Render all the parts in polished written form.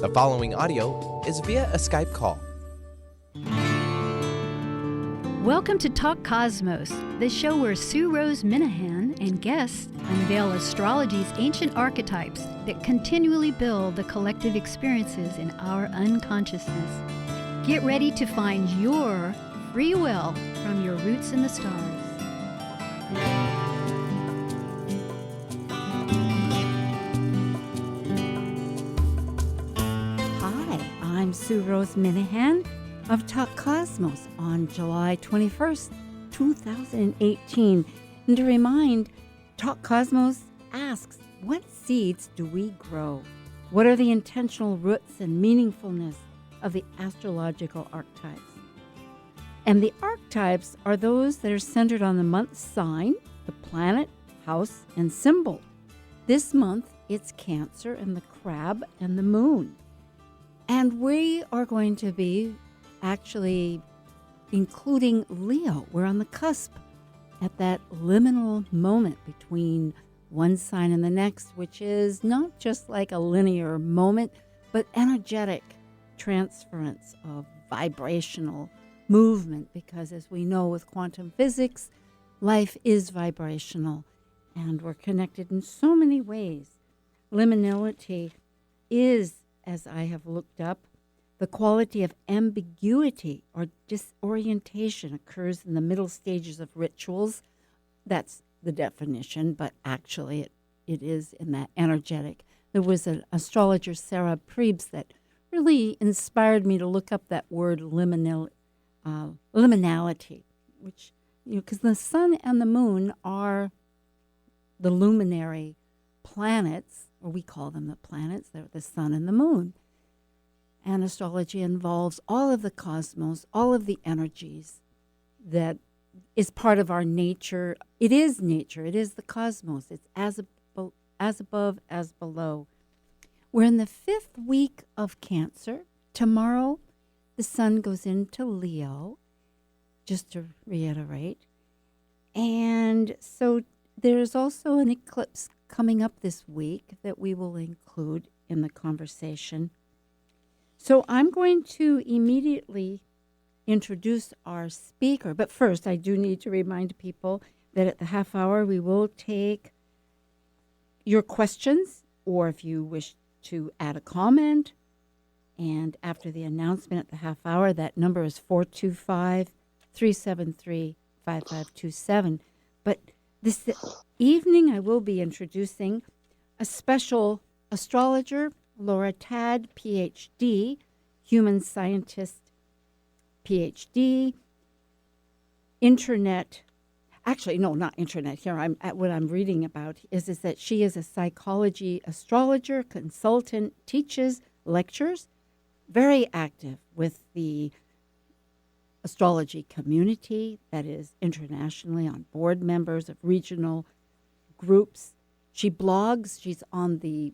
The following audio is via a Skype call. Welcome to Talk Cosmos, the show where Sue Rose Minahan and guests unveil astrology's ancient archetypes that continually build the collective experiences in our unconsciousness. Get ready to find your free will from your roots in the stars. Hi, I'm Sue Rose Minahan of Talk Cosmos on July 21st, 2018. And to remind, Talk Cosmos asks, what seeds do we grow? What are the intentional roots and meaningfulness of the astrological archetypes? And the archetypes are those that are centered on the month sign, the planet, house, and symbol. This month, it's Cancer and the crab and the moon. And we are going to be actually including Leo. We're on the cusp at that liminal moment between one sign and the next, which is not just like a linear moment, but energetic transference of vibrational movement, because as we know with quantum physics, life is vibrational and we're connected in so many ways. Liminality is, as I have looked up, the quality of ambiguity or disorientation occurs in the middle stages of rituals. That's the definition, but actually it is in that energetic. There was an astrologer, Sarah Prebes, that really inspired me to look up that word liminality, which, because the sun and the moon are the luminary planets, or we call them the planets, they're the sun and the moon. And astrology involves all of the cosmos, all of the energies that is part of our nature. It is nature. It is the cosmos. It's as above, as below. We're in the 5th week of Cancer. Tomorrow, the sun goes into Leo, just to reiterate. And so there's also an eclipse coming up this week that we will include in the conversation. So I'm going to immediately introduce our speaker. But first, I do need to remind people that at the half hour, we will take your questions, or if you wish to add a comment. And after the announcement at the half hour, that number is 425-373-5527. But this evening, I will be introducing a special astrologer, Laura Tad, Ph.D., human scientist, Ph.D., internet. Actually, no, not internet. Here, what I'm reading about is that she is a psychology astrologer, consultant, teaches, lectures, very active with the astrology community, that is internationally, on board members of regional groups. She blogs. She's on the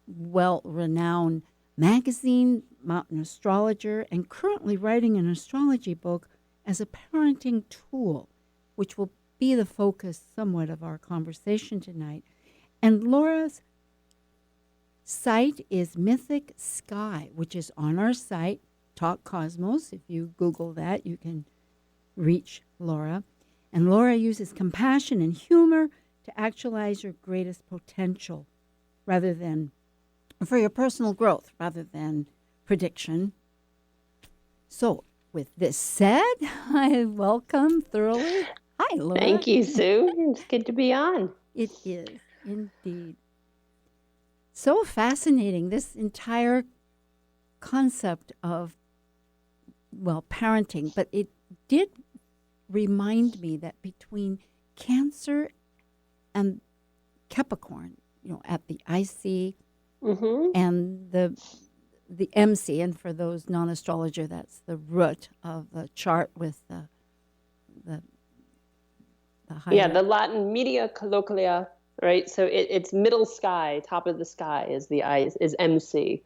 well-renowned magazine, Mountain Astrologer, and currently writing an astrology book as a parenting tool, which will be the focus somewhat of our conversation tonight. And Laura's site is Mythic Sky, which is on our site, Talk Cosmos. If you Google that, you can reach Laura. And Laura uses compassion and humor to actualize your greatest potential rather than for your personal growth rather than prediction. So with this said, I welcome thoroughly. Hi, Laura. Thank you, Sue. It's good to be on. It is indeed. So fascinating, this entire concept of, well, parenting, but it did remind me that between Cancer and Capricorn, at the IC, and the MC, and for those non-astrologer, that's the root of the chart with the higher. Yeah, the Latin media colloquia, right? So it's middle sky, top of the sky is is MC,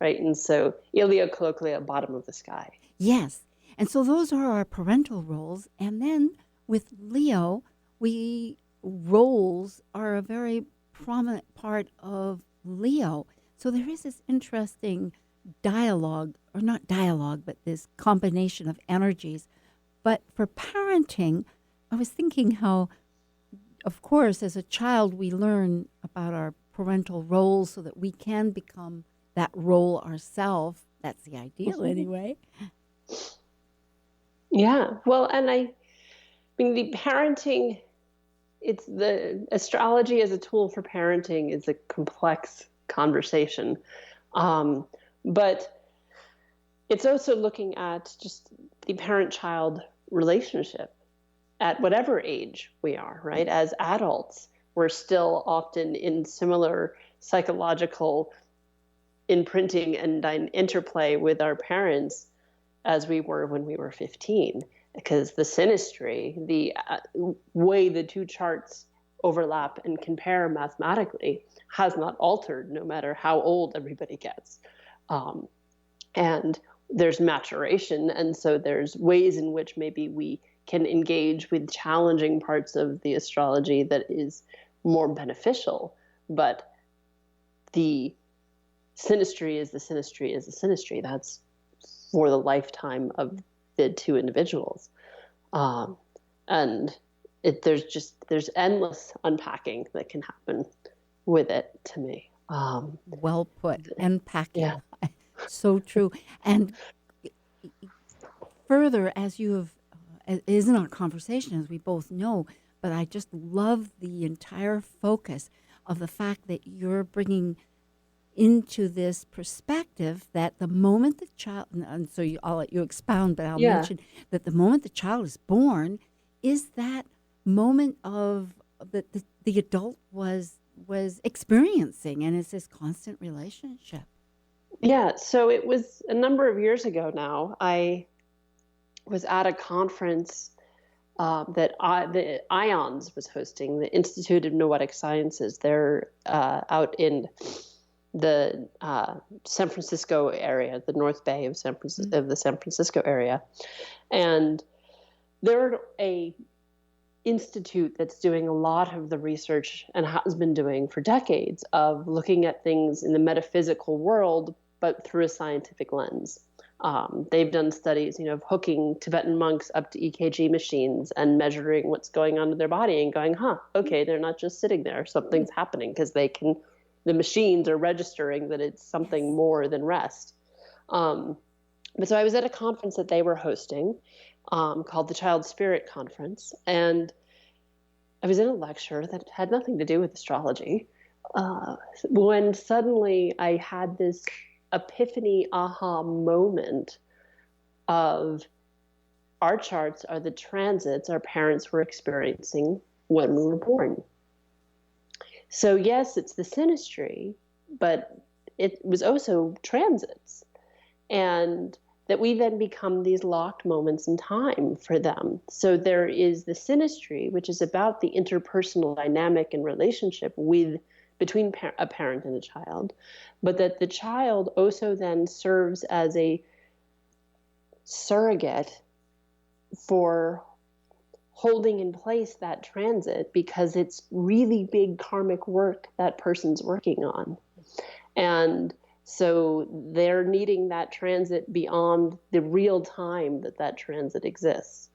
right? And so Ilia colloquia, bottom of the sky. Yes, and so those are our parental roles, and then with Leo, roles are a very prominent part of Leo. So there is this interesting dialogue, or not dialogue, but this combination of energies. But for parenting, I was thinking how, of course, as a child, we learn about our parental roles so that we can become that role ourselves. That's the ideal, anyway. Yeah. Well, and I mean, the parenting, it's the astrology as a tool for parenting is a complex conversation. But it's also looking at just the parent-child relationship at whatever age we are, right? As adults, we're still often in similar psychological imprinting and interplay with our parents as we were when we were 15, because the synastry, the way the two charts overlap and compare mathematically has not altered no matter how old everybody gets. And there's maturation, and so there's ways in which maybe we can engage with challenging parts of the astrology that is more beneficial, but the synastry is the synastry is the synastry. That's for the lifetime of the two individuals. And there's endless unpacking that can happen with it to me. Well put. Unpacking. Yeah. So true. And further, as you have, it isn't our conversation, as we both know, but I just love the entire focus of the fact that you're bringing into this perspective that the moment the child, and so I'll let you expound, but I'll mention that the moment the child is born is that moment of that the adult was experiencing, and it's this constant relationship. Yeah, so it was a number of years ago now. I was at a conference that the IONS was hosting, the Institute of Noetic Sciences. They're out in the San Francisco area, the North Bay of the San Francisco area, and they're a institute that's doing a lot of the research and has been doing for decades of looking at things in the metaphysical world, but through a scientific lens. They've done studies, of hooking Tibetan monks up to EKG machines and measuring what's going on in their body and going, okay, they're not just sitting there. Something's happening because the machines are registering that it's something more than rest. But so I was at a conference that they were hosting called the Child Spirit Conference. And I was in a lecture that had nothing to do with astrology. When suddenly I had this epiphany aha moment of our charts are the transits our parents were experiencing when we were born. So yes, it's the synastry, but it was also transits. And that we then become these locked moments in time for them. So there is the synastry, which is about the interpersonal dynamic and relationship between a parent and a child, but that the child also then serves as a surrogate for holding in place that transit, because it's really big karmic work that person's working on. And so they're needing that transit beyond the real time that transit exists.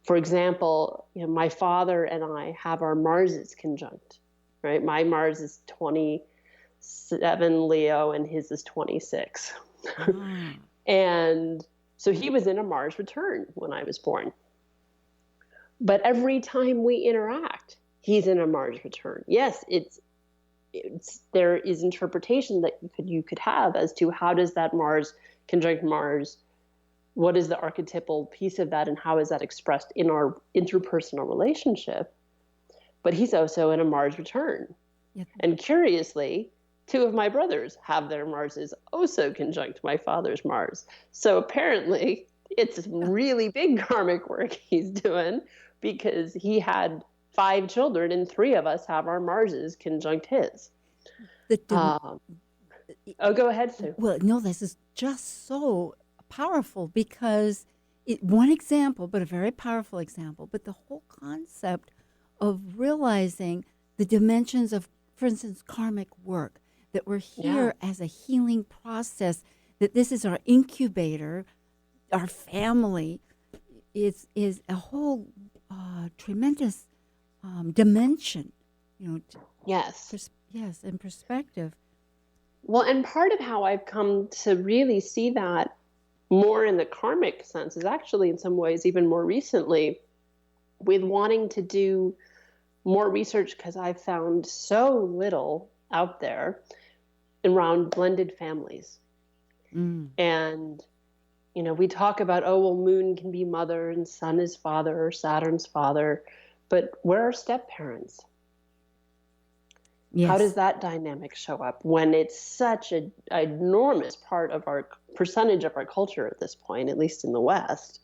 For example, my father and I have our Marses conjunct, right? My Mars is 27 Leo and his is 26. And so he was in a Mars return when I was born. But every time we interact, he's in a Mars return. Yes, there is interpretation that you could have as to how does that Mars conjunct Mars, what is the archetypal piece of that, and how is that expressed in our interpersonal relationship. But he's also in a Mars return. Yep. And curiously, two of my brothers have their Marses also conjunct my father's Mars. So apparently it's really big karmic work he's doing, because he had 5 children and 3 of us have our Marses conjunct his. Go ahead, Sue. Well, no, this is just so powerful, because one example, but a very powerful example, but the whole concept of realizing the dimensions of, for instance, karmic work, that we're here as a healing process, that this is our incubator, our family is a whole tremendous dimension, Yes. Yes, and perspective. Well, and part of how I've come to really see that more in the karmic sense is actually in some ways even more recently with wanting to do more research, because I've found so little out there around blended families. And, we talk about, moon can be mother and sun is father or Saturn's father, but where are step parents? Yes. How does that dynamic show up when it's such an enormous part of our percentage of our culture at this point, at least in the West,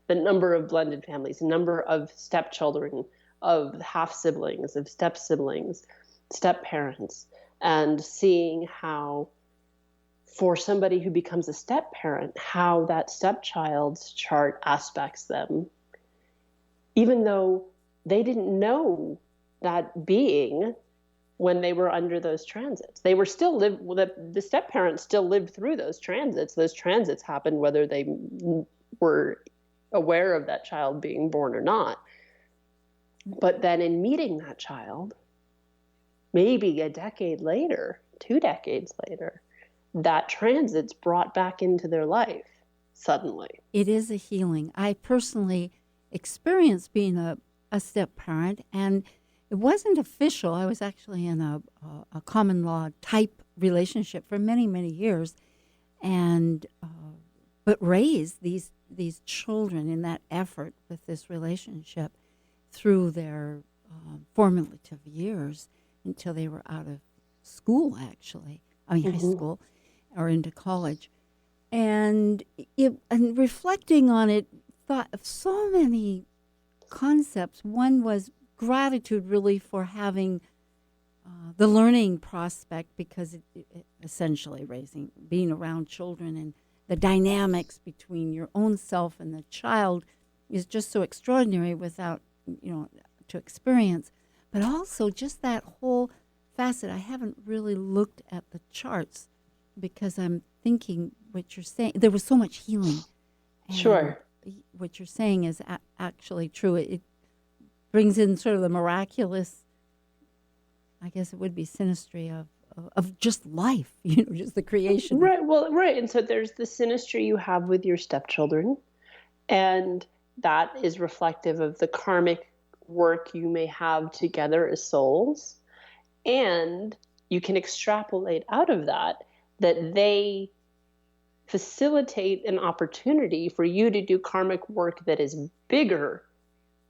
the number of blended families, the number of stepchildren, of half siblings, of step siblings, step parents, and seeing how for somebody who becomes a step parent, how that stepchild's chart aspects them, even though they didn't know that being when they were under those transits. They were still the step parents still lived through those transits. Those transits happened whether they were aware of that child being born or not. But then in meeting that child, maybe a decade later, 2 decades later, that transit's brought back into their life suddenly. It is a healing. I personally experienced being a step parent, and it wasn't official. I was actually in a common law type relationship for many, many years, and but raised these children in that effort with this relationship through their formative years until they were out of school, actually. I mean, high school or into college. And reflecting on it, thought of so many concepts. One was gratitude, really, for having the learning prospect, because it essentially being around children and the dynamics between your own self and the child is just so extraordinary without, to experience. But also just that whole facet. I haven't really looked at the charts because I'm thinking what you're saying. There was so much healing. And Sure. What you're saying is actually true. It brings in sort of the miraculous, I guess it would be synastry of just life, just the creation. Right. Well, right. And so there's the synastry you have with your stepchildren, and that is reflective of the karmic work you may have together as souls. And you can extrapolate out of that they facilitate an opportunity for you to do karmic work that is bigger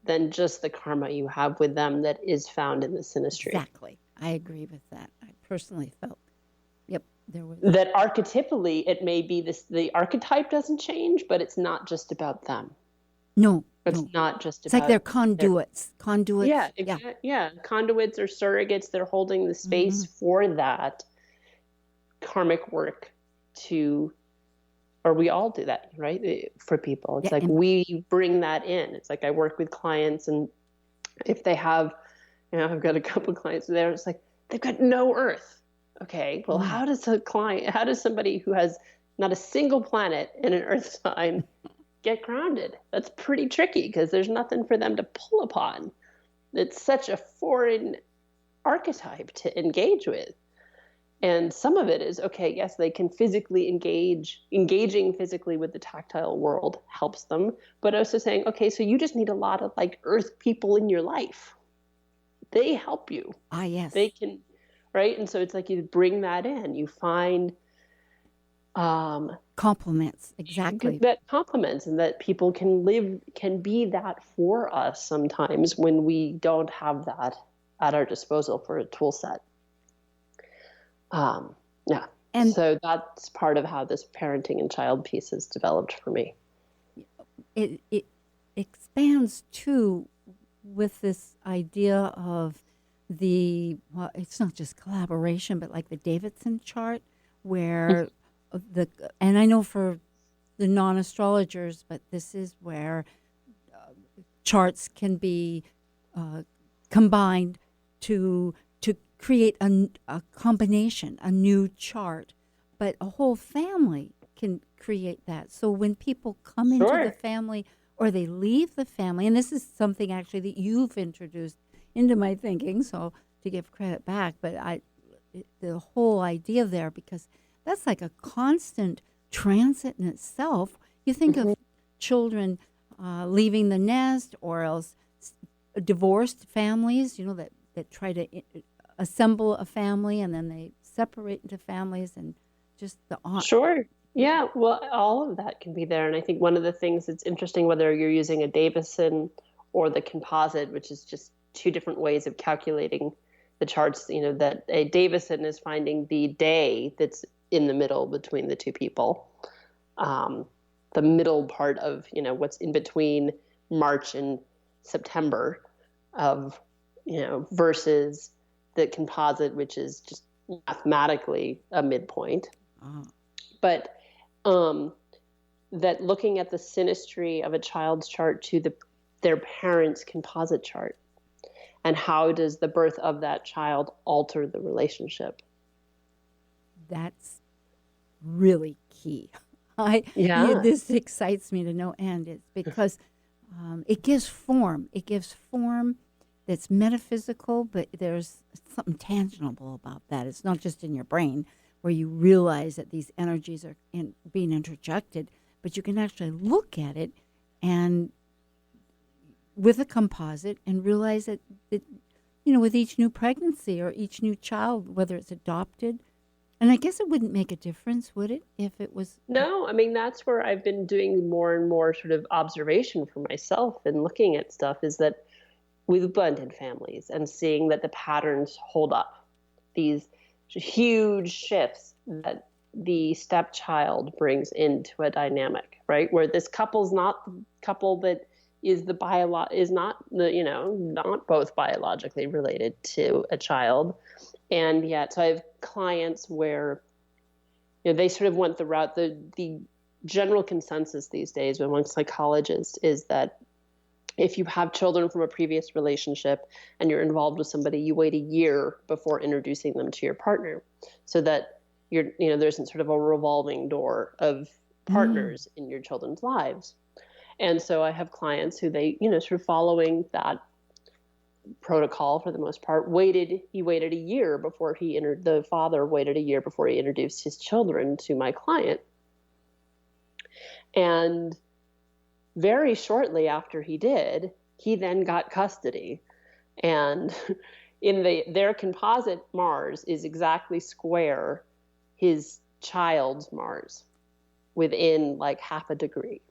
than just the karma you have with them that is found in the synastry. Exactly. I agree with that. I personally felt, there was that archetypally it may be the archetype doesn't change, but it's not just about them. No. It's not just it's about... like they're conduits. Yeah, exactly. Yeah. Conduits or surrogates. They're holding the space for that karmic work or we all do that, right? For people. It's like we bring that in. It's like I work with clients, and if they have, I've got a couple of clients there, it's like, they've got no earth. Okay, well, how does somebody who has not a single planet in an earth sign get grounded? That's pretty tricky because there's nothing for them to pull upon. It's such a foreign archetype to engage with. And some of it is, okay, yes, they can physically engaging physically with the tactile world helps them, but also saying, okay, so you just need a lot of earth people in your life. They help you. Ah, yes. They can, right? And so it's like you bring that in, you find compliments, exactly. That compliments, and that people can be that for us sometimes when we don't have that at our disposal for a tool set. And so that's part of how this parenting and child piece has developed for me. It expands too with this idea of it's not just collaboration, but like the Davidson chart, where and I know for the non-astrologers, but this is where charts can be combined to create a combination, a new chart, but a whole family can create that. So when people come into the Sure. family or they leave the family, and this is something actually that you've introduced into my thinking, so to give credit back, but the whole idea there, because that's like a constant transit in itself. You think of children leaving the nest, or else divorced families, that try to assemble a family and then they separate into families, and just the Sure. Yeah, well, all of that can be there. And I think one of the things that's interesting, whether you're using a Davison or the composite, which is just two different ways of calculating the charts, that a Davison is finding the day that's in the middle between the two people. The middle part of, what's in between March and September of, versus the composite, which is just mathematically a midpoint. But that looking at the synastry of a child's chart to their parents' composite chart, and how does the birth of that child alter the relationship? That's really key. This excites me to no end. It's because it gives form. It gives form that's metaphysical, but there's something tangible about that. It's not just in your brain where you realize that these energies are being interjected, but you can actually look at it and with a composite and realize that with each new pregnancy or each new child, whether it's adopted, and I guess it wouldn't make a difference, would it, if it was? No, I mean, that's where I've been doing more and more sort of observation for myself and looking at stuff, is that with blended families and seeing that the patterns hold up, these huge shifts that the stepchild brings into a dynamic, right? Where this couple's not the couple that is not both biologically related to a child. And yet, so I have clients where, they sort of went the route, the general consensus these days among psychologists is that if you have children from a previous relationship and you're involved with somebody, you wait a year before introducing them to your partner, so that there's sort of a revolving door of partners in your children's lives. And so I have clients who they, sort of following that protocol for the most part, he waited a year before the father waited a year before he introduced his children to my client. And very shortly after he did, he then got custody. And in their composite Mars is exactly square his child's Mars, within like half a degree.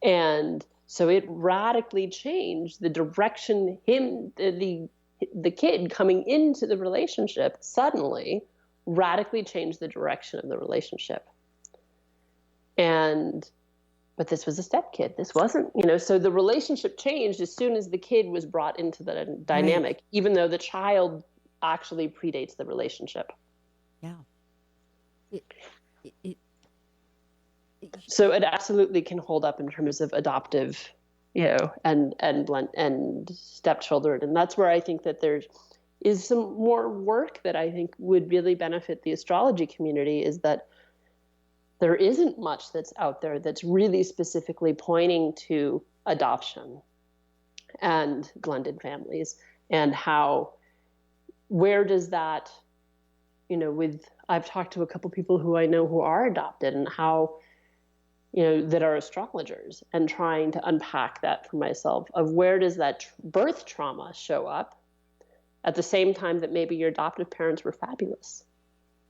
And so it radically changed the direction the kid coming into the relationship suddenly radically changed the direction of the relationship. But this was a step kid. This wasn't, so the relationship changed as soon as the kid was brought into the dynamic, right, even though the child actually predates the relationship. Yeah. So it absolutely can hold up in terms of adoptive, and stepchildren. And that's where I think that there is some more work that I think would really benefit the astrology community, is that there isn't much that's out there that's really specifically pointing to adoption and blended families, and where does that, I've talked to a couple people who I know who are adopted, and how, that are astrologers, and trying to unpack that for myself, of where does that birth trauma show up at the same time that maybe your adoptive parents were fabulous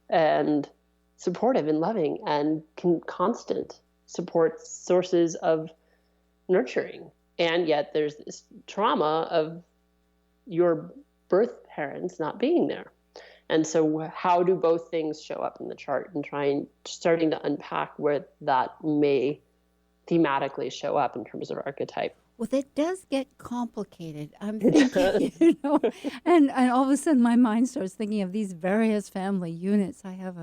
and supportive and loving and constant support sources of nurturing. And yet there's this trauma of your birth parents not being there. And so how do both things show up in the chart, and starting to unpack where that may thematically show up in terms of archetype. Well, that does get complicated. I'm thinking, and all of a sudden my mind starts thinking of these various family units. I have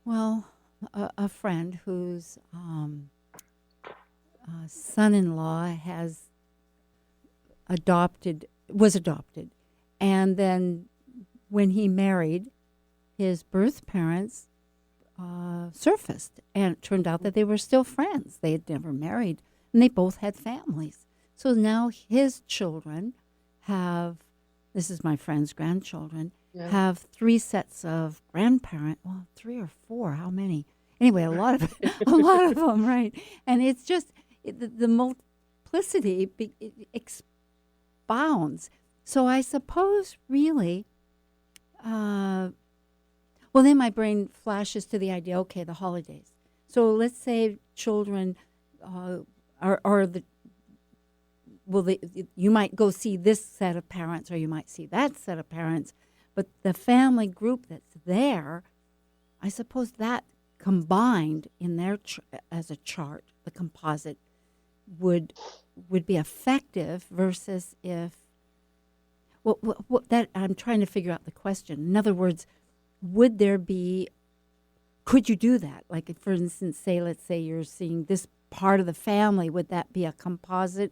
a friend whose son-in-law was adopted, And then when he married, his birth parents surfaced, and it turned out that they were still friends. They had never married, and they both had families. So now his children have, this is my friend's grandchildren, have 3 sets of grandparents. Well, 3 or 4, how many? Anyway, a lot of a lot of them, right? And it's just the multiplicity expounds. So I suppose really, well, then my brain flashes to the idea, okay, the holidays. So let's say children you might go see this set of parents, or you might see that set of parents, but the family group that's there, I suppose that combined in their as a chart, the composite would be effective versus if. Well, that I'm trying to figure out the question. In other words, could you do that? Like, for instance, let's say you're seeing this part of the family, would that be a composite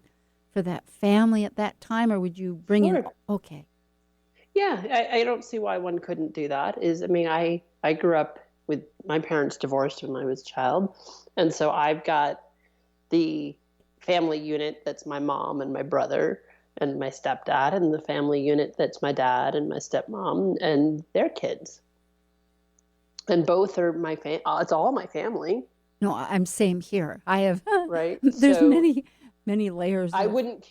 for that family at that time, or would you bring in? Okay. Yeah, I don't see why one couldn't do that. I grew up with my parents divorced when I was a child, and so I've got the family unit that's my mom and my brother and my stepdad, and the family unit that's my dad and my stepmom and their kids. And both are it's all my family. No, I'm same here. I have right. There's many layers. I wouldn't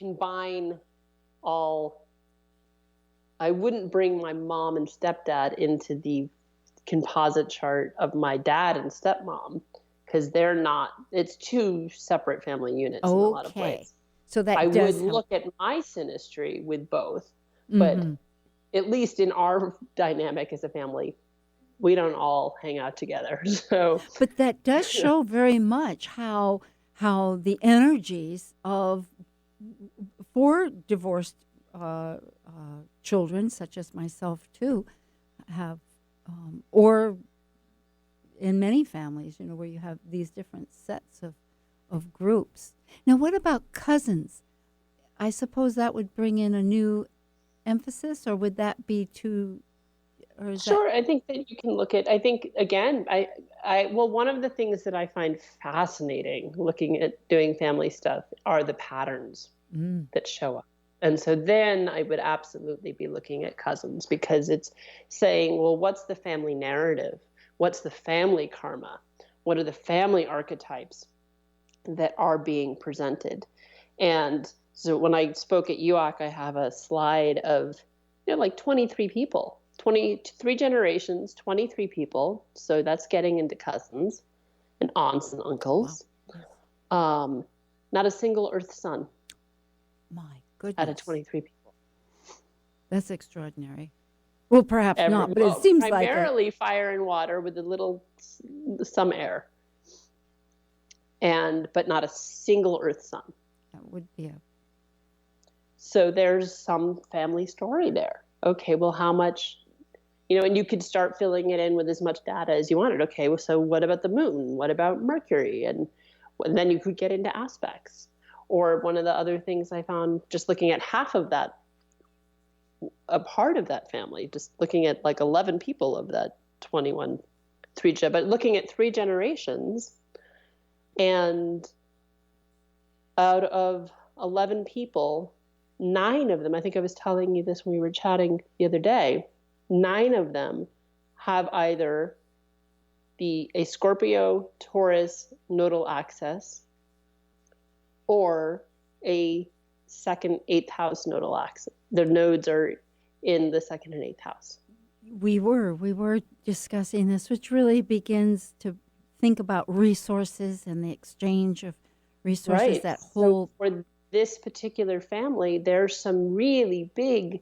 I wouldn't bring my mom and stepdad into the composite chart of my dad and stepmom, because they're not. It's 2 separate family units in a lot of ways. So that I would look at my synastry with both, but at least in our dynamic as a family, we don't all hang out together. So, but that does show very much how the energies for divorced children, such as myself too, have, or in many families, where you have these different sets of groups. Now, what about cousins? I suppose that would bring in a new emphasis, or would that be too? Sure, I think that you can look at. I think again, one of the things that I find fascinating looking at doing family stuff are the patterns that show up. And so then I would absolutely be looking at cousins, because it's saying, well, what's the family narrative? What's the family karma? What are the family archetypes that are being presented? And so when I spoke at UOC, I have a slide of, like 23 people, 23 generations, 23 people. So that's getting into cousins and aunts and uncles. Wow. Not a single Earth son. My goodness. Out of 23 people. That's extraordinary. Well, perhaps not, but it seems primarily fire and water with some air. But not a single Earth son. That would be So there's some family story there. Okay, well, how much, and you could start filling it in with as much data as you wanted. Okay, well, so what about the moon? What about Mercury? And then you could get into aspects. Or one of the other things I found, just looking at half of that, a part of that family, just looking at like 11 people of that 21, but looking at 3 generations, and out of 11 people, 9 of them, I think I was telling you this when we were chatting the other day, 9 of them have either a Scorpio Taurus nodal axis or a 2nd, 8th house nodal axis. Their nodes are in the 2nd and 8th house. We were discussing this, which really begins to think about resources and the exchange of resources. Right. That whole. So for this particular family, there's some really big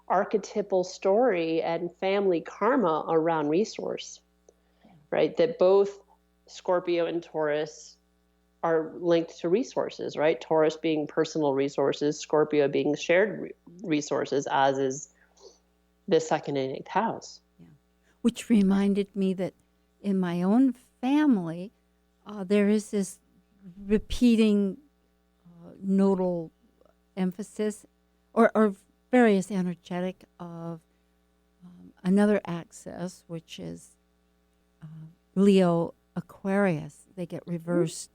archetypal story and family karma around resource, right? That both Scorpio and Taurus are linked to resources, right? Taurus being personal resources, Scorpio being shared resources, as is the 2nd and 8th house. Yeah. Which reminded me that in my own family, there is this repeating nodal emphasis, or various energetic of another axis, which is Leo Aquarius. They get reversed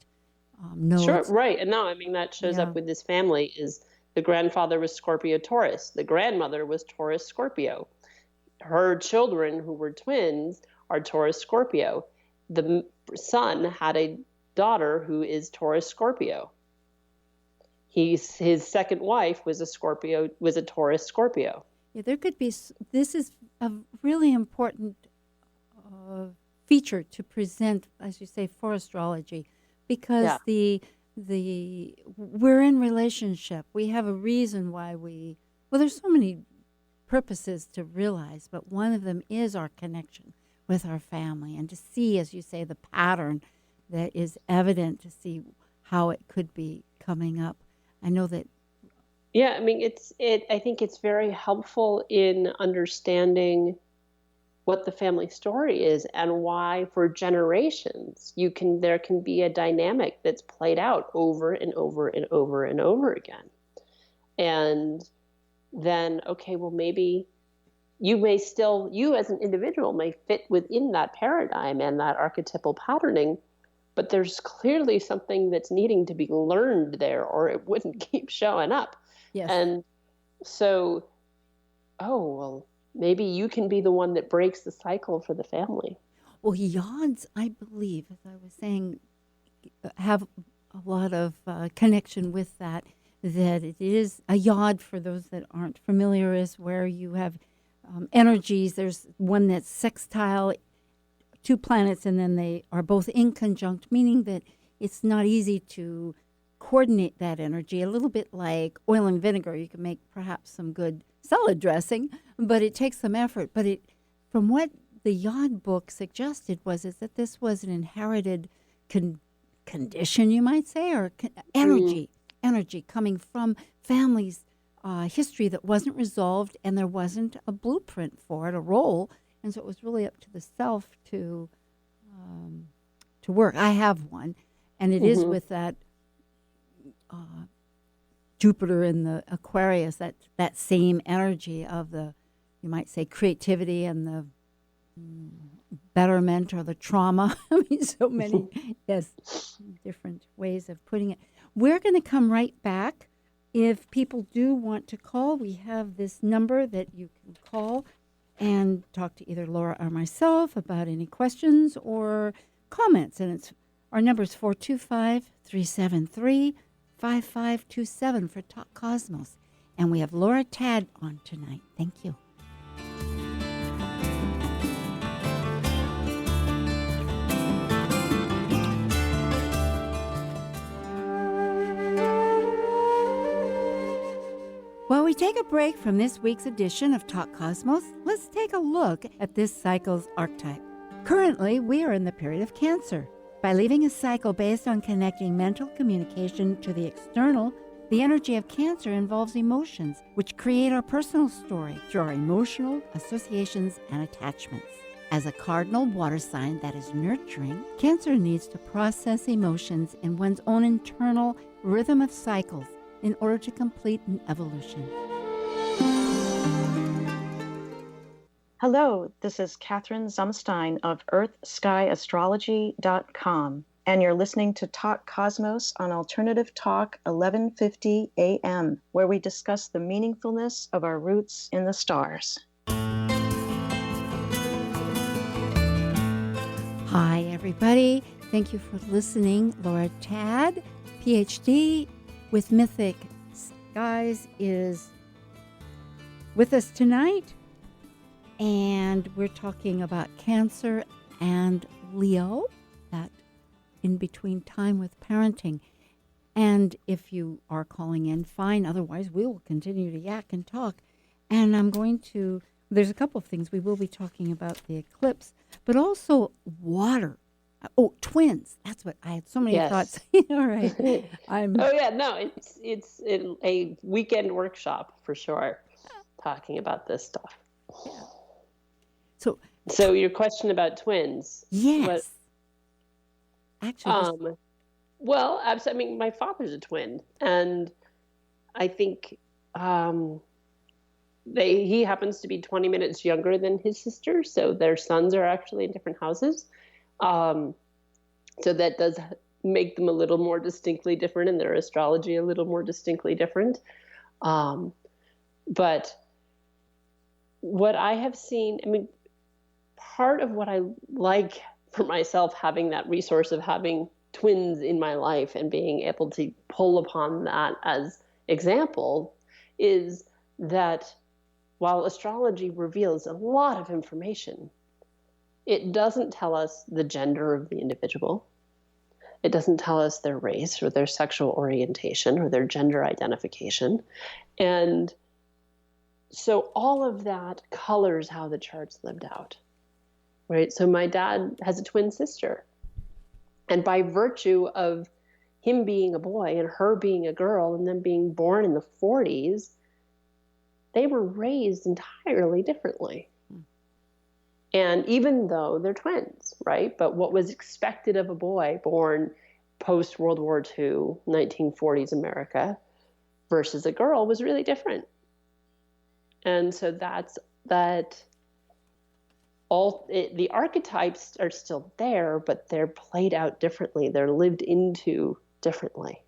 nodes. Sure, right. And now, I mean, that shows up with this family is the grandfather was Scorpio Taurus. The grandmother was Taurus Scorpio. Her children, who were twins, are Taurus Scorpio. The son had a daughter who is Taurus Scorpio. His second wife was a Taurus Scorpio. Yeah, there could be. This is a really important feature to present, as you say, for astrology, because we're in relationship. We have a reason why there's so many purposes to realize, but one of them is our connection with our family, and to see, as you say, the pattern that is evident, to see how it could be coming up. I know that. Yeah, I mean, I think it's very helpful in understanding what the family story is and why for generations there can be a dynamic that's played out over and over and over and over again. And then, okay, well, maybe you as an individual may fit within that paradigm and that archetypal patterning, but there's clearly something that's needing to be learned there, or it wouldn't keep showing up. Yes. And so, maybe you can be the one that breaks the cycle for the family. Well, yods, I believe, as I was saying, have a lot of connection with that it is a yod, for those that aren't familiar, is where you have energies. There's one that's sextile, two planets, and then they are both inconjunct, meaning that it's not easy to coordinate that energy. A little bit like oil and vinegar. You can make perhaps some good salad dressing, but it takes some effort. But from what the Yod book suggested is that this was an inherited condition, you might say, or energy coming from families' history that wasn't resolved, and there wasn't a blueprint for it, a role, and so it was really up to the self to work. I have one, and it is with that Jupiter in the Aquarius, that same energy of the, you might say, creativity and the betterment or the trauma. I mean, so many, different ways of putting it. We're going to come right back. If people do want to call, we have this number that you can call and talk to either Laura or myself about any questions or comments. And our number is 425-373-5527 for Talk Cosmos. And we have Laura Tad on tonight. Thank you. While we take a break from this week's edition of Talk Cosmos, let's take a look at this cycle's archetype. Currently, we are in the period of Cancer. By leaving a cycle based on connecting mental communication to the external, the energy of Cancer involves emotions, which create our personal story through our emotional associations and attachments. As a cardinal water sign that is nurturing, Cancer needs to process emotions in one's own internal rhythm of cycles in order to complete an evolution. Hello, this is Catherine Zumstein of EarthSkyAstrology.com, and you're listening to Talk Cosmos on Alternative Talk 1150 AM, where we discuss the meaningfulness of our roots in the stars. Hi, everybody. Thank you for listening. Laura Tad, Ph.D. with Mythic Skies, is with us tonight. And we're talking about Cancer and Leo, that in-between time with parenting. And if you are calling in, fine. Otherwise, we will continue to yak and talk. And there's a couple of things. We will be talking about the eclipse, but also water. Oh, twins. That's what I had so many thoughts. All right. It's a weekend workshop for sure, talking about this stuff. Yeah. So your question about twins. Yes. Actually. I mean, my father's a twin, and I think he happens to be 20 minutes younger than his sister, so their sons are actually in different houses. So that does make them a little more distinctly different, and their astrology a little more distinctly different. But what I have seen, I mean, part of what I like for myself, having that resource of having twins in my life and being able to pull upon that as example, is that while astrology reveals a lot of information, it doesn't tell us the gender of the individual. It doesn't tell us their race or their sexual orientation or their gender identification. And so all of that colors how the chart's lived out, right? So my dad has a twin sister. And by virtue of him being a boy and her being a girl and them being born in the 40s, they were raised entirely differently. And even though they're twins, right? But what was expected of a boy born post-World War II, 1940s America, versus a girl was really different. And so the archetypes are still there, but they're played out differently. They're lived into differently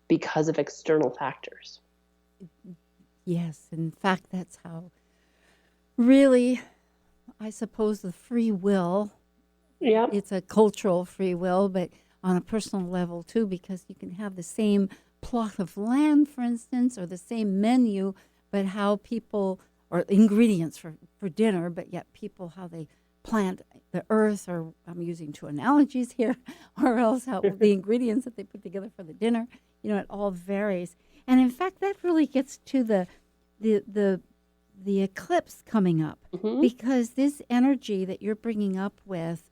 because of external factors. Yes, in fact, that's how really, I suppose, the free will, it's a cultural free will, but on a personal level too, because you can have the same plot of land, for instance, or the same menu, but how people, or ingredients for dinner, but yet people, how they plant the earth, or I'm using two analogies here, or else how the ingredients that they put together for the dinner, it all varies. And in fact, that really gets to the eclipse coming up, because this energy that you're bringing up with,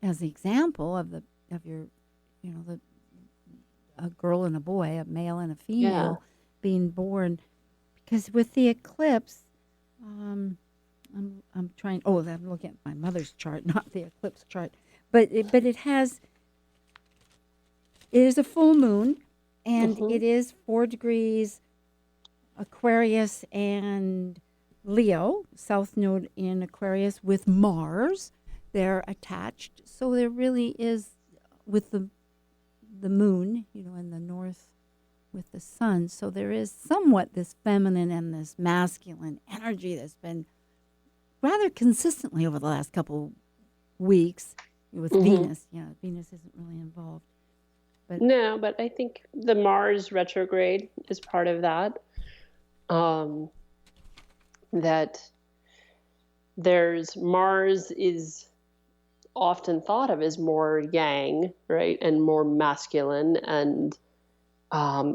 as the example of your, a girl and a boy, a male and a female being born, because with the eclipse, I'm trying. Oh, I'm looking at my mother's chart, not the eclipse chart, but it is a full moon, and it is 4 degrees Aquarius and Leo, South Node in Aquarius with Mars. They're attached, so there really is, with the moon, in the north with the sun. So there is somewhat this feminine and this masculine energy that's been rather consistently over the last couple weeks with Venus. Venus isn't really involved. No, but I think the Mars retrograde is part of that. That there's Mars is often thought of as more yang, right, and more masculine and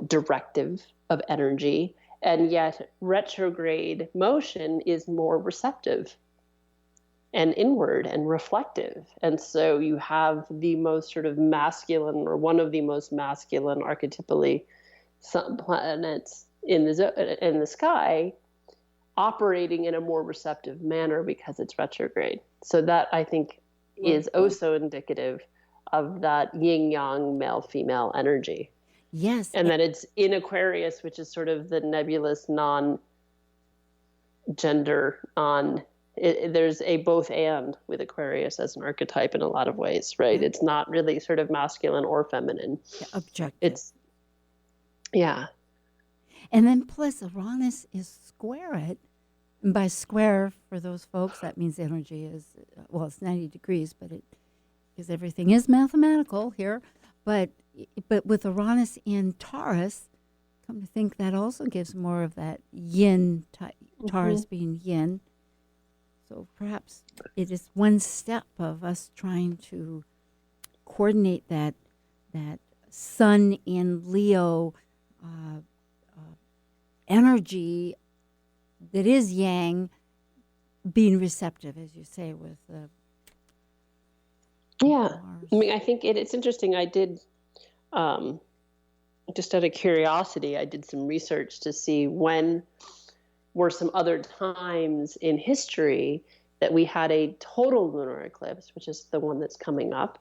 directive of energy, and yet retrograde motion is more receptive and inward and reflective. And so you have the most sort of masculine, or one of the most masculine archetypally planets in the sky operating in a more receptive manner because it's retrograde. So that, I think, is also indicative of that yin-yang male-female energy. Yes. And that it's in Aquarius, which is sort of the nebulous non-gender, there's a both and with Aquarius as an archetype in a lot of ways, right? It's not really sort of masculine or feminine. Objective. And then plus Uranus is square it. And by square, for those folks, that means energy is, it's 90 degrees, because everything is mathematical here. But with Uranus in Taurus, come to think, that also gives more of that yin type, Taurus being yin. So perhaps it is one step of us trying to coordinate that sun in Leo energy that is yang being receptive, as you say, with Mars. I mean, I think it's interesting. I did, just out of curiosity, I did some research to see when were some other times in history that we had a total lunar eclipse, which is the one that's coming up,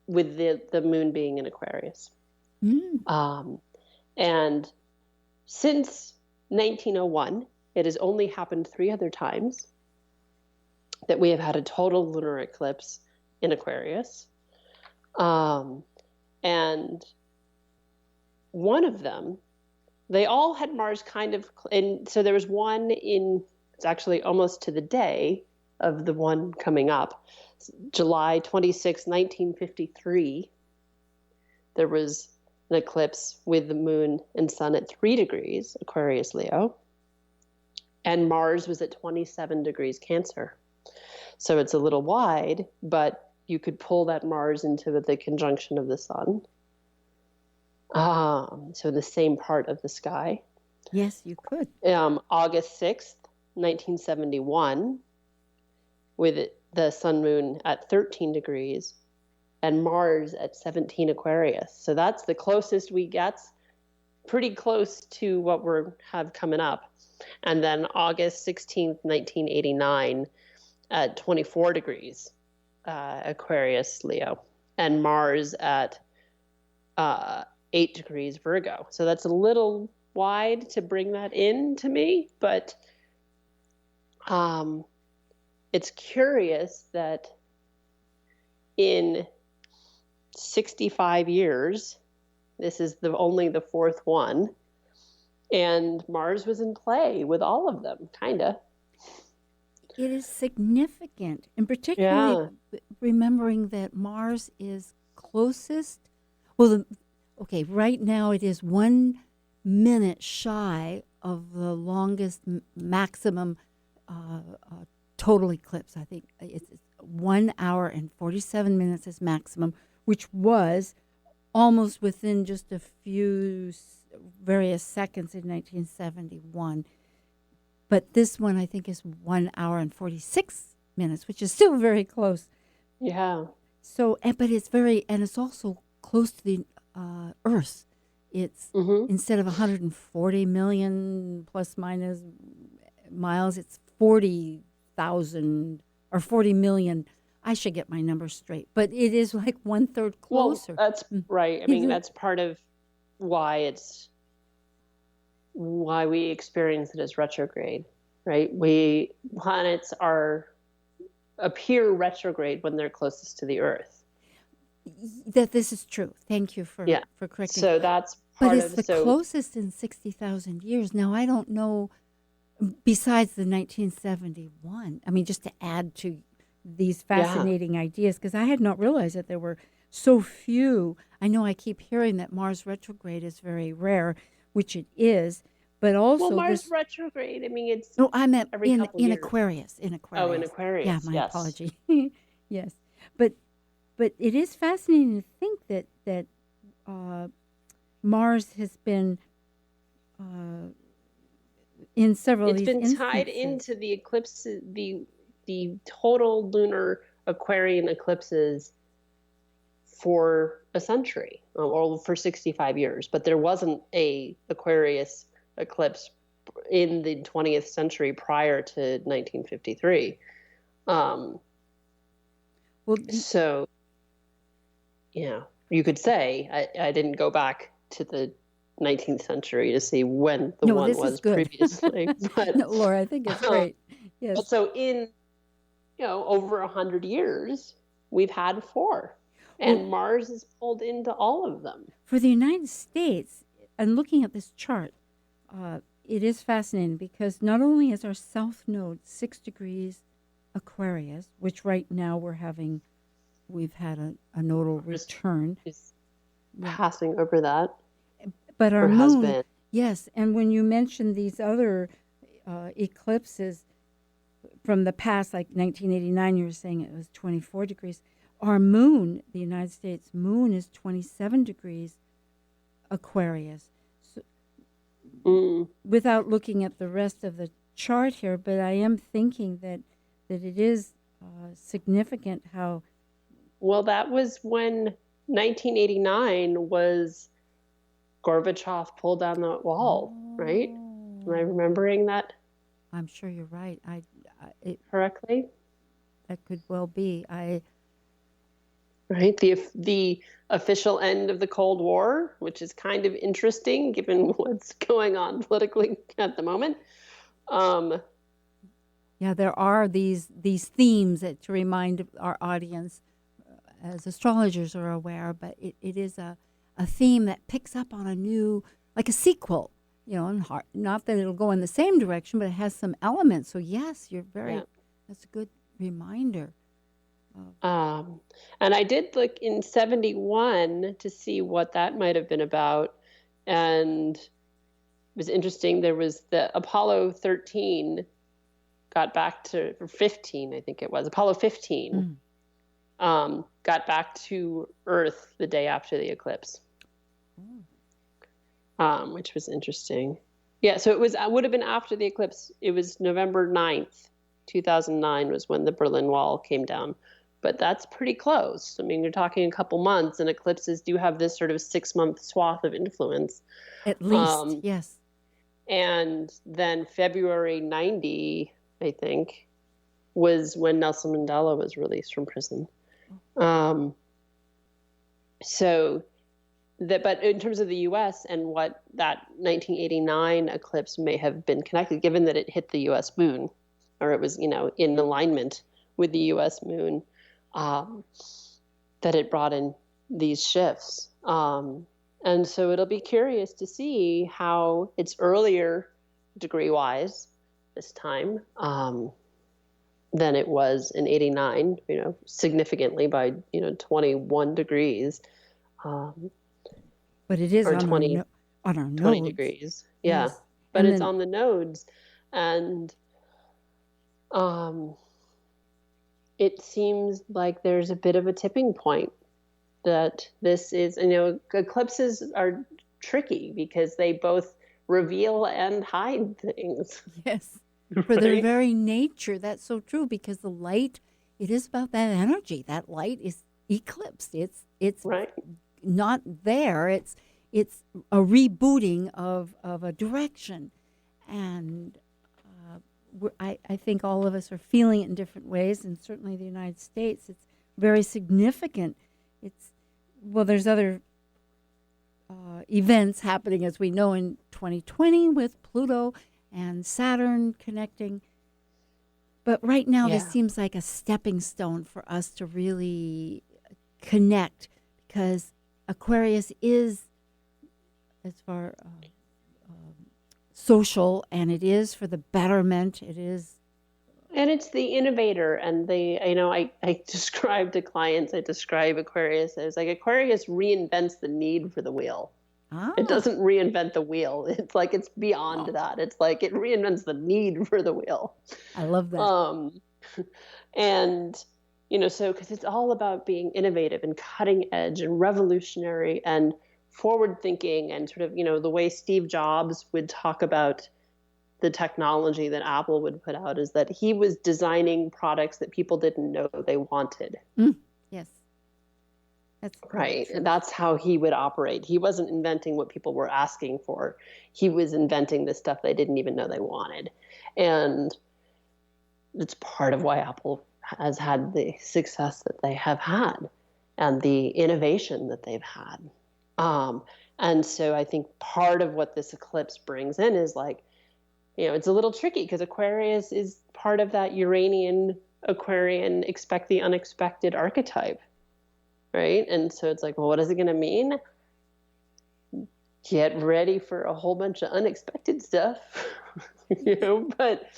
with the moon being in Aquarius. And since 1901, it has only happened 3 other times that we have had a total lunar eclipse in Aquarius. And one of them, they all had Mars kind of, and so there was one it's actually almost to the day of the one coming up, July 26, 1953. There was an eclipse with the moon and sun at 3 degrees, Aquarius Leo, and Mars was at 27 degrees Cancer. So it's a little wide, but you could pull that Mars into the conjunction of the sun. So in the same part of the sky. Yes, you could. August 6th, 1971, with the sun moon at 13 degrees and Mars at 17 Aquarius. So that's the closest we get, pretty close to what we have coming up. And then August 16th, 1989, at 24 degrees, Aquarius, Leo, and Mars at 8 degrees, Virgo. So that's a little wide to bring that in to me, but it's curious that in 65 years, this is only the 4th one, and Mars was in play with all of them, kind of. It is significant, and particularly remembering that Mars is closest. Well, right now it is 1 minute shy of the longest maximum total eclipse. I think it's 1 hour and 47 minutes is maximum, which was almost within just a few various seconds in 1971. But this one, I think, is 1 hour and 46 minutes, which is still very close. Yeah. So, but it's it's also close to the Earth. It's instead of 140 million plus minus miles, it's 40,000 or 40 million. I should get my numbers straight, but it is like 1/3 closer. Well, that's right. I mean, that's part of why we experience it as retrograde, right? Planets appear retrograde when they're closest to the Earth. That this is true. Thank you for correcting. So that's part but it's the closest in 60,000 years. Now, I don't know, besides the 1971, I mean, just to add to these fascinating ideas, because I had not realized that there were so few. I know I keep hearing that Mars retrograde is very rare, which it is, but also Mars retrograde. I mean, it's I meant in years. Aquarius. In Aquarius. Oh, in Aquarius. Yeah, my apology. Yes, but it is fascinating to think that Mars has been in several. It's been tied into the eclipses, the total lunar Aquarian eclipses for a century, or for 65 years. But there wasn't a Aquarius eclipse in the 20th century prior to 1953. So, you could say I didn't go back to the 19th century to see when the one was previously. But, no, Laura, I think it's great. Yes. But so in over 100 years, we've had 4. And Mars is pulled into all of them. For the United States, and looking at this chart, it is fascinating because not only is our south node 6 degrees Aquarius, which right now we've had a nodal return. Just passing over that. But our moon, yes, and when you mentioned these other eclipses from the past, like 1989, you were saying it was 24 degrees. Our moon, the United States moon, is 27 degrees Aquarius. So, without looking at the rest of the chart here, but I am thinking that it is significant how... Well, that was when 1989 was Gorbachev pulled down the wall, right? Am I remembering that? I'm sure you're right. Correctly? That could well be. right? The official end of the Cold War, which is kind of interesting given what's going on politically at the moment. Yeah, there are these themes that to remind our audience, as astrologers are aware, but it is a theme that picks up on a new, like a sequel, and not that it'll go in the same direction, but it has some elements. So yes, that's a good reminder. And I did look in 71 to see what that might have been about. And it was interesting. There was the Apollo 13 got back to, or 15, I think it was, Apollo 15, got back to Earth the day after the eclipse, which was interesting. Yeah, so it would have been after the eclipse. It was November 9th, 2009 was when the Berlin Wall came down. But that's pretty close. I mean, you're talking a couple months, and eclipses do have this sort of 6-month swath of influence. At least, yes. And then February 90, I think, was when Nelson Mandela was released from prison. But in terms of the U.S. and what that 1989 eclipse may have been connected, given that it hit the U.S. moon, or it was, in alignment with the U.S. moon, that it brought in these shifts. And so it'll be curious to see how it's earlier degree-wise this time than it was in 89, significantly by, 21 degrees. But it is or on 20, our 20 nodes. degrees. Yeah. Yes. But And it's then- on the nodes. And it seems like there's a bit of a tipping point that this is, eclipses are tricky because they both reveal and hide things. Yes. For their Right? very nature, that's so true, because the light, it is about that energy. That light is eclipsed. It's Right. not there. It's a rebooting of a direction. And I think all of us are feeling it in different ways, and certainly the United States, it's very significant. There's other events happening, as we know, in 2020 with Pluto and Saturn connecting. But right now, this seems like a stepping stone for us to really connect, because Aquarius is, as far social, and it is for the betterment. It is. And it's the innovator. And I describe to clients, I describe Aquarius as like Aquarius reinvents the need for the wheel. It doesn't reinvent the wheel. It's like it's beyond that. It's like it reinvents the need for the wheel. I love that. And, so because it's all about being innovative and cutting edge and revolutionary and forward thinking, and sort of, the way Steve Jobs would talk about the technology that Apple would put out is that he was designing products that people didn't know they wanted. Yes. That's right. true. And that's how he would operate. He wasn't inventing what people were asking for. He was inventing the stuff they didn't even know they wanted. And it's part of why Apple has had the success that they have had and the innovation that they've had. And so I think part of what this eclipse brings in is like, it's a little tricky because Aquarius is part of that Uranian Aquarian expect the unexpected archetype, right? And so it's like, well, what is it going to mean? Get ready for a whole bunch of unexpected stuff, but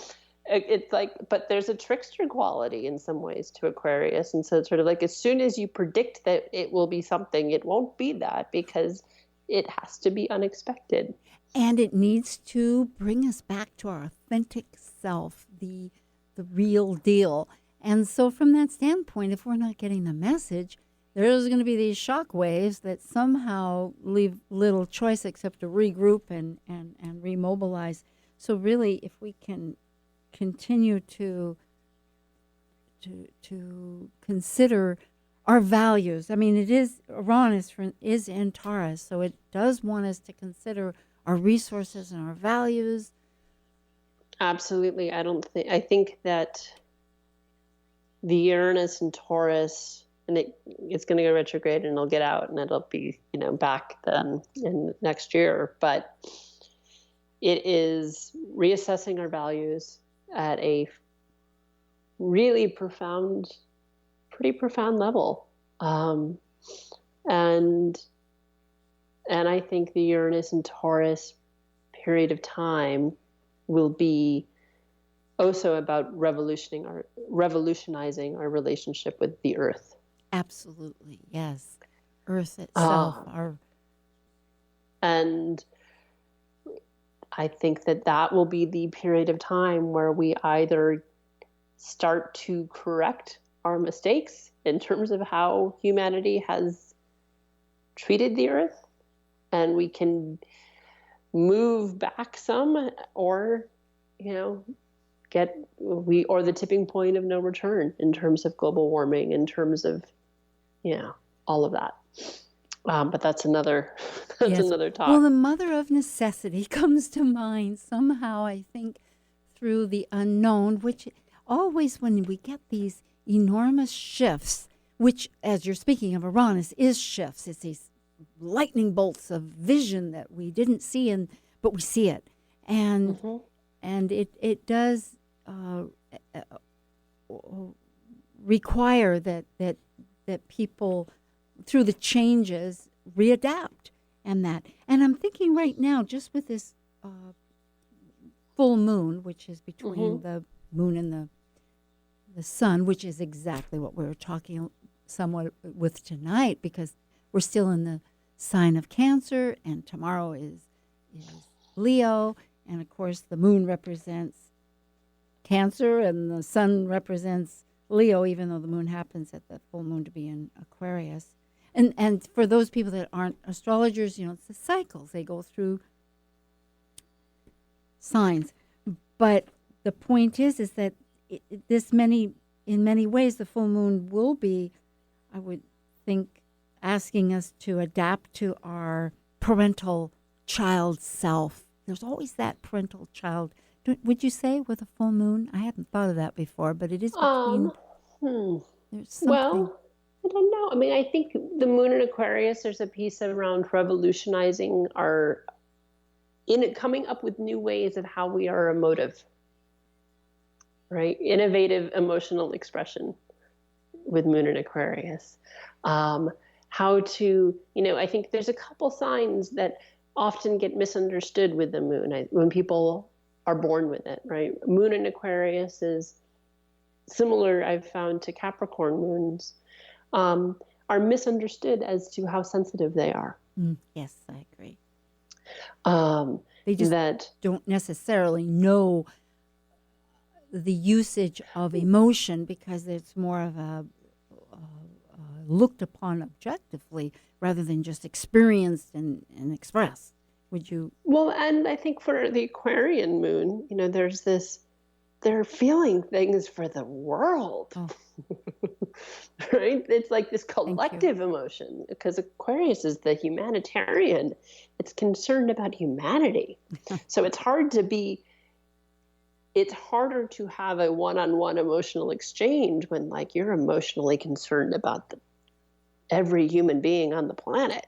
it's like, but there's a trickster quality in some ways to Aquarius. And so it's sort of like, as soon as you predict that it will be something, it won't be that, because it has to be unexpected. And it needs to bring us back to our authentic self, the real deal. And so from that standpoint, if we're not getting the message, there's going to be these shock waves that somehow leave little choice except to regroup and remobilize. So really, if we can continue to consider our values. I mean, Uranus is in Taurus, so it does want us to consider our resources and our values. Absolutely. I think that the Uranus and Taurus and it's going to go retrograde, and it'll get out, and it'll be, back then in next year. But it is reassessing our values at a really pretty profound level. And I think the Uranus and Taurus period of time will be also about revolutionizing our relationship with the earth. Absolutely, yes. Earth itself. And I think that will be the period of time where we either start to correct our mistakes in terms of how humanity has treated the earth, and we can move back some, or or the tipping point of no return in terms of global warming, in terms of all of that. But that's another another talk. Well, the mother of necessity comes to mind somehow, I think, through the unknown, which always, when we get these enormous shifts, which, as you're speaking of Uranus, is shifts. It's these lightning bolts of vision that we didn't see, but we see it. And it does require that people, through the changes, readapt. And I'm thinking right now, just with this full moon, which is between the moon and the sun, which is exactly what we were talking somewhat with tonight, because we're still in the sign of Cancer, and tomorrow is Leo, and of course the moon represents Cancer and the sun represents Leo, even though the moon happens at the full moon to be in Aquarius. And for those people that aren't astrologers, it's the cycles. They go through signs. But the point is that in many ways, the full moon will be, I would think, asking us to adapt to our parental child self. There's always that parental child. Would you say with a full moon? I hadn't thought of that before, but it is between. There's something. Well, I don't know. I mean, I think the moon in Aquarius, there's a piece around revolutionizing coming up with new ways of how we are emotive, right? Innovative emotional expression with moon in Aquarius. How to, I think there's a couple signs that often get misunderstood with the moon when people are born with it, right? Moon in Aquarius is similar, I've found, to Capricorn moons, are misunderstood as to how sensitive they are. Yes, I agree. They just don't necessarily know the usage of emotion, because it's more of a looked upon objectively rather than just experienced and expressed. Would you? Well, and I think for the Aquarian moon, there's this, they're feeling things for the world, right? It's like this collective emotion, because Aquarius is the humanitarian. It's concerned about humanity. So it's harder to have a one-on-one emotional exchange when you're emotionally concerned about every human being on the planet.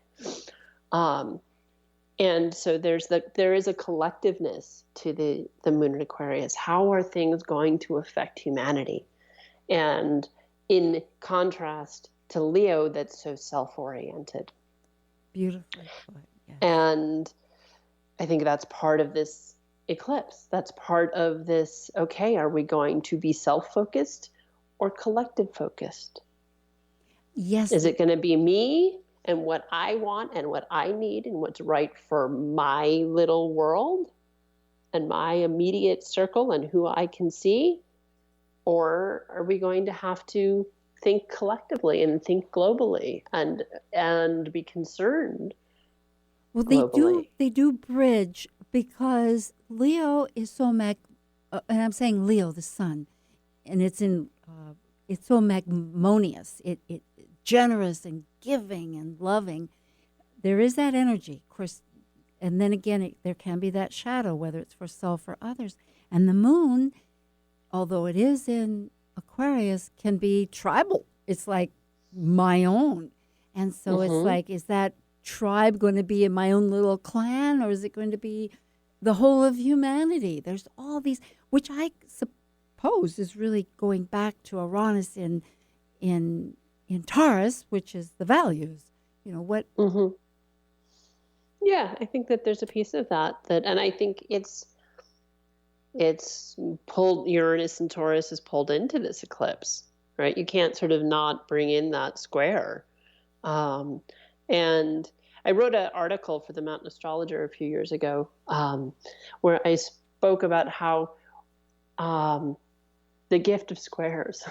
And so there is a collectiveness to the moon in Aquarius. How are things going to affect humanity? And in contrast to Leo, that's so self-oriented. Beautifully put, yes. And I think that's part of this eclipse. That's part of this, okay, are we going to be self-focused or collective-focused? Yes. Is it going to be me and what I want and what I need and what's right for my little world and my immediate circle and who I can see? Or are we going to have to think collectively and think globally and be concerned? Well, globally? They do bridge, because Leo is so and I'm saying Leo, the sun, and it's so magnanimous. It generous and giving and loving. There is that energy, of course, and then again, there can be that shadow, whether it's for self or others. And the moon, although it is in Aquarius, can be tribal. It's like my own. And so it's Mm-hmm. like, is that tribe going to be in my own little clan, or is it going to be the whole of humanity? There's all these, which I suppose is really going back to Uranus in Taurus, which is the values. You know what? Mm-hmm. Yeah, I think that there's a piece of that, and I think it's pulled. Uranus and Taurus is pulled into this eclipse, right? You can't sort of not bring in that square. And I wrote an article for the Mountain Astrologer a few years ago, where I spoke about how the gift of squares,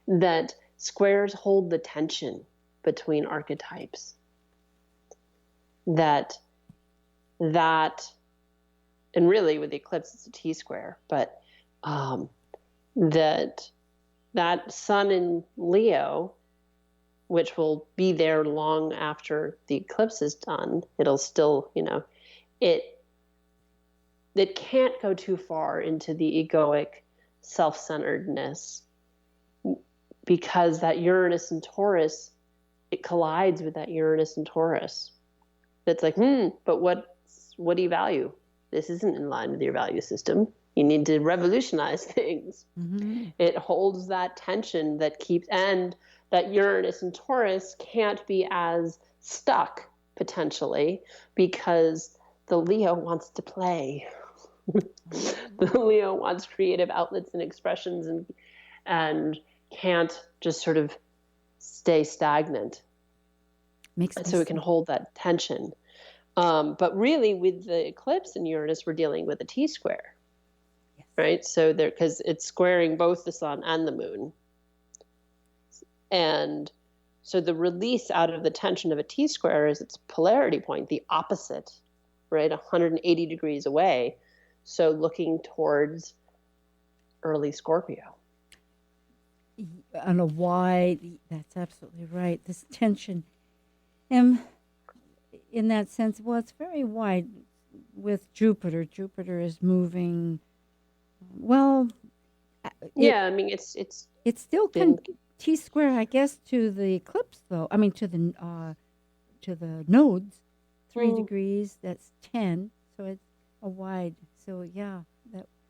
that squares hold the tension between archetypes, that and really with the eclipse it's a T-square, but that sun in Leo, which will be there long after the eclipse is done, it'll still, it can't go too far into the egoic self-centeredness, because that Uranus and Taurus, it collides with that Uranus and Taurus. It's like, but what do you value? This isn't in line with your value system. You need to revolutionize things. Mm-hmm. It holds that tension that keeps, and that Uranus and Taurus can't be as stuck potentially, because the Leo wants to play. The Leo wants creative outlets and expressions, and can't just sort of stay stagnant. So it can hold that tension. But really, with the eclipse in Uranus, we're dealing with a T-square, yes. Right? So because it's squaring both the sun and the moon. And so the release out of the tension of a T-square is its polarity point, the opposite, right? 180 degrees away. So looking towards early Scorpio. On a wide, that's absolutely right. This tension, in that sense, well, it's very wide with Jupiter. Jupiter is moving. Well, I mean, it's still T-square, I guess, to the eclipse, though. I mean, to the nodes, 3 degrees. That's 10. So it's a wide. So yeah,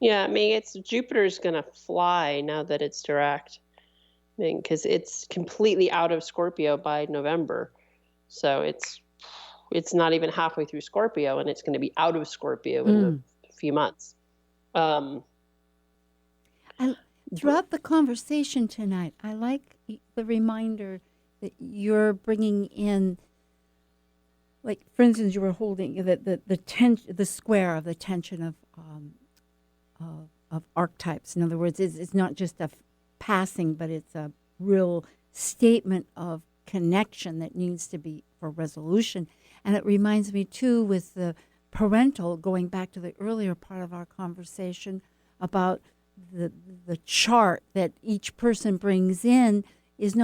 I mean, Jupiter's gonna fly now that it's direct. I mean, because it's completely out of Scorpio by November, so it's not even halfway through Scorpio, and it's going to be out of Scorpio in a few months. And throughout the conversation tonight, I like the reminder that you're bringing in, like, for instance, you were holding the square of the tension of archetypes. In other words, it's not just a passing, but it's a real statement of connection that needs to be for resolution. And it reminds me too, with the parental, going back to the earlier part of our conversation about the chart that each person brings in is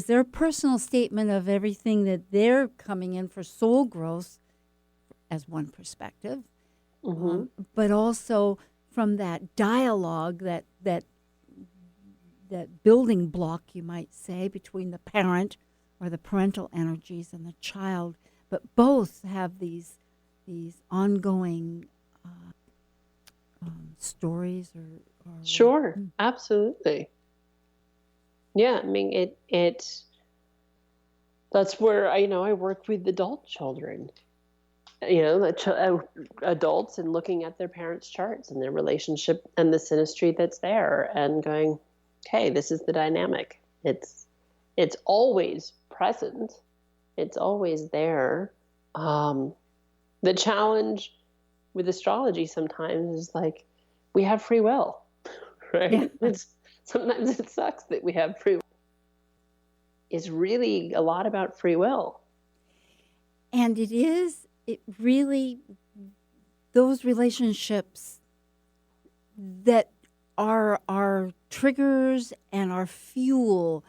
their personal statement of everything that they're coming in for soul growth as one perspective, but also from that dialogue, that building block, you might say, between the parent or the parental energies and the child, but both have these ongoing stories or Sure, absolutely. Yeah, I mean, that's where I work with adult children, adults, and looking at their parents' charts and their relationship and the synastry that's there, and going, okay, this is the dynamic. It's always present. It's always there. The challenge with astrology sometimes is like, we have free will, right? Yeah. Sometimes it sucks that we have free will. It's really a lot about free will. And it really, those relationships that are our triggers and our fuel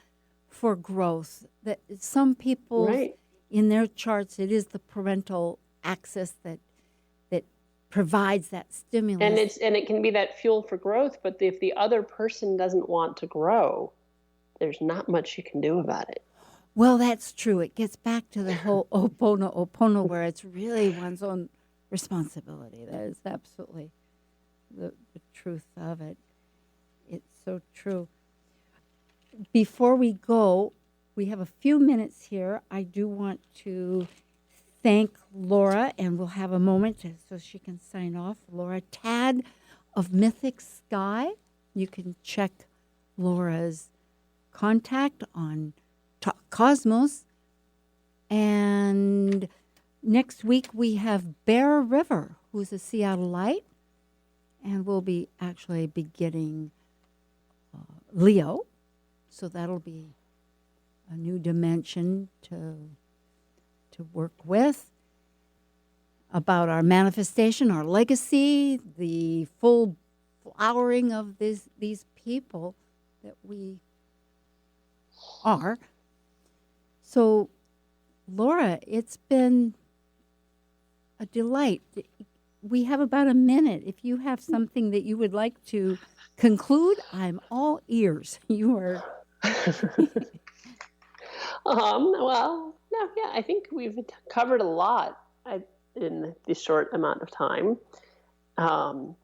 for growth. That some people, right, in their charts, it is the parental axis that provides that stimulus. And it can be that fuel for growth, but if the other person doesn't want to grow, there's not much you can do about it. Well, that's true. It gets back to the whole opono, where it's really one's own responsibility. That is absolutely the truth of it. It's so true. Before we go, we have a few minutes here. I do want to thank Laura, and we'll have a moment so she can sign off. Laura Tad of Mythic Sky. You can check Laura's contact on Talk Cosmos. And next week we have Bear River, who's a Seattle Light, and we'll be actually beginning Leo, so that'll be a new dimension to work with, about our manifestation, our legacy, the full flowering of these people that we are. So, Laura, it's been a delight. We have about a minute. If you have something that you would like to conclude, I'm all ears. You are. Well, no, yeah, I think we've covered a lot in this short amount of time. And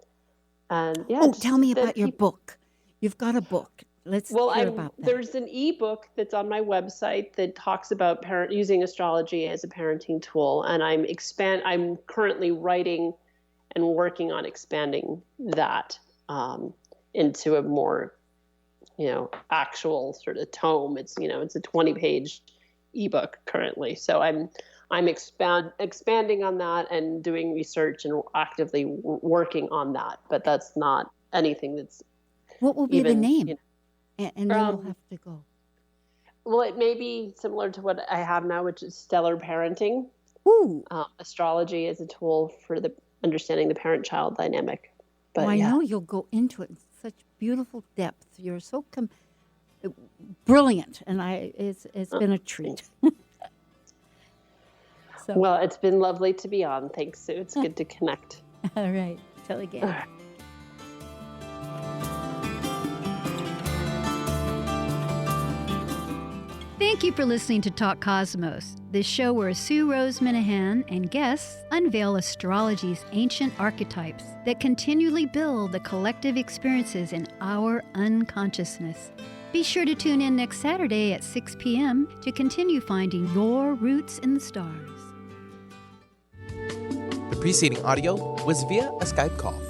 yeah. Tell me about your book. You've got a book. Let's hear about that. There's an ebook that's on my website that talks about using astrology as a parenting tool, and I'm currently writing and working on expanding that into a more, actual sort of tome. It's a 20-page ebook currently. So I'm expanding on that and doing research and actively working on that. But that's not anything that's. What will be the name? And then we'll have to go. Well, it may be similar to what I have now, which is Stellar Parenting. Ooh. Astrology as a tool for understanding the parent-child dynamic. But I know you'll go into it in such beautiful depth. You're so brilliant, and it's been a treat. Well, it's been lovely to be on. Thanks, Sue. It's good to connect. All right. Till again. Thank you for listening to Talk Cosmos, the show where Sue Rose Minahan and guests unveil astrology's ancient archetypes that continually build the collective experiences in our unconsciousness. Be sure to tune in next Saturday at 6 p.m. to continue finding your roots in the stars. The preceding audio was via a Skype call.